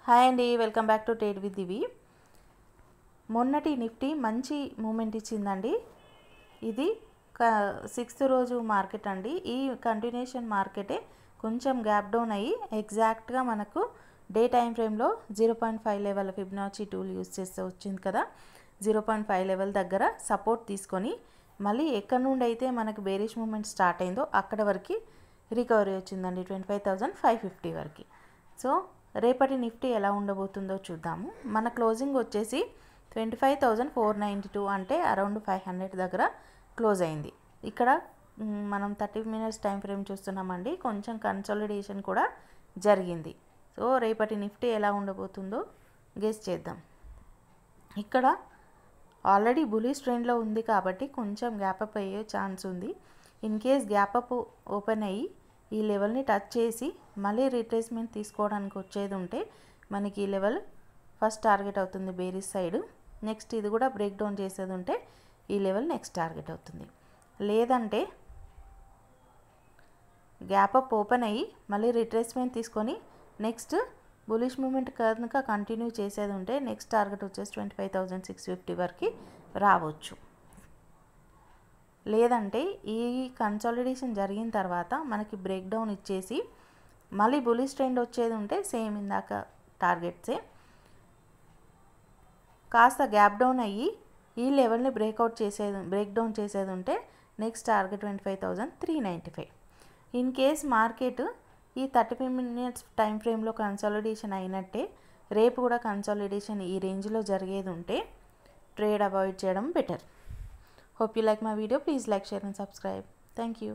Hi అండి, welcome back to trade with Divi. మొన్నటి Nifty మంచి మూమెంట్ ఇచ్చిందండి. ఇది సిక్స్త్ రోజు మార్కెట్ అండి. ఈ కంటిన్యూషన్ మార్కెటే కొంచెం గ్యాప్ డౌన్ అయ్యి ఎగ్జాక్ట్గా మనకు డే టైం ఫ్రేమ్లో 0.5 లెవెల్ ఫిబొనాచి టూల్ యూస్ చేస్తే వచ్చింది కదా. 0.5 లెవెల్ దగ్గర సపోర్ట్ తీసుకొని మళ్ళీ ఎక్కడి నుండి అయితే మనకు బేరిష్ మూమెంట్ స్టార్ట్ అయిందో అక్కడ వరకు రికవరీ వచ్చిందండి 25,550 వరకు. సో రేపటి నిఫ్టీ ఎలా ఉండబోతుందో చూద్దాము. మన క్లోజింగ్ వచ్చేసి 25,492 అంటే అరౌండ్ 500 దగ్గర క్లోజ్ అయింది. ఇక్కడ మనం 30 మినిట్స్ టైం ఫ్రేమ్ చూస్తున్నామండి. కొంచెం కన్సాలిడేషన్ కూడా జరిగింది. సో రేపటి నిఫ్టీ ఎలా ఉండబోతుందో గెస్ చేద్దాం. ఇక్కడ ఆల్రెడీ బులిష్ ట్రెండ్లో ఉంది కాబట్టి కొంచెం గ్యాప్ అప్ అయ్యే ఛాన్స్ ఉంది. In case gap up open అయ్యి ఈ లెవెల్ని టచ్ చేసి మళ్ళీ రిట్రేస్మెంట్ తీసుకోవడానికి వచ్చేది ఉంటే మనకి ఈ లెవెల్ ఫస్ట్ టార్గెట్ అవుతుంది బేరిష్ సైడ్. నెక్స్ట్ ఇది కూడా బ్రేక్ డౌన్ చేసేది ఉంటే ఈ లెవెల్ నెక్స్ట్ టార్గెట్ అవుతుంది. లేదంటే గ్యాప్ అప్ ఓపెన్ అయ్యి మళ్ళీ రిట్రేస్మెంట్ తీసుకొని నెక్స్ట్ బులిష్ మూమెంట్ కనుక కంటిన్యూ చేసేది ఉంటే నెక్స్ట్ టార్గెట్ వచ్చేసి 25,650 వరకు రావచ్చు. లేదంటే ఈ కన్సాలిడేషన్ జరిగిన తర్వాత మనకి బ్రేక్ డౌన్ ఇచ్చేసి మళ్ళీ బులిష్ ట్రెండ్ వచ్చేది ఉంటే సేమ్ ఇందాక టార్గెట్సే కాస్త గ్యాప్ డౌన్ అయ్యి ఈ లెవెల్ని బ్రేక్ డౌన్ చేసేది ఉంటే next target 25,395. In case market ఈ 30 మినిట్స్ టైం ఫ్రేమ్లో కన్సాలిడేషన్ అయినట్టే రేపు కూడా కన్సాలిడేషన్ ఈ రేంజ్లో జరిగేది ఉంటే ట్రేడ్ అవాయిడ్ చేయడం better. Hope you like my video. Please like, share and subscribe. Thank you.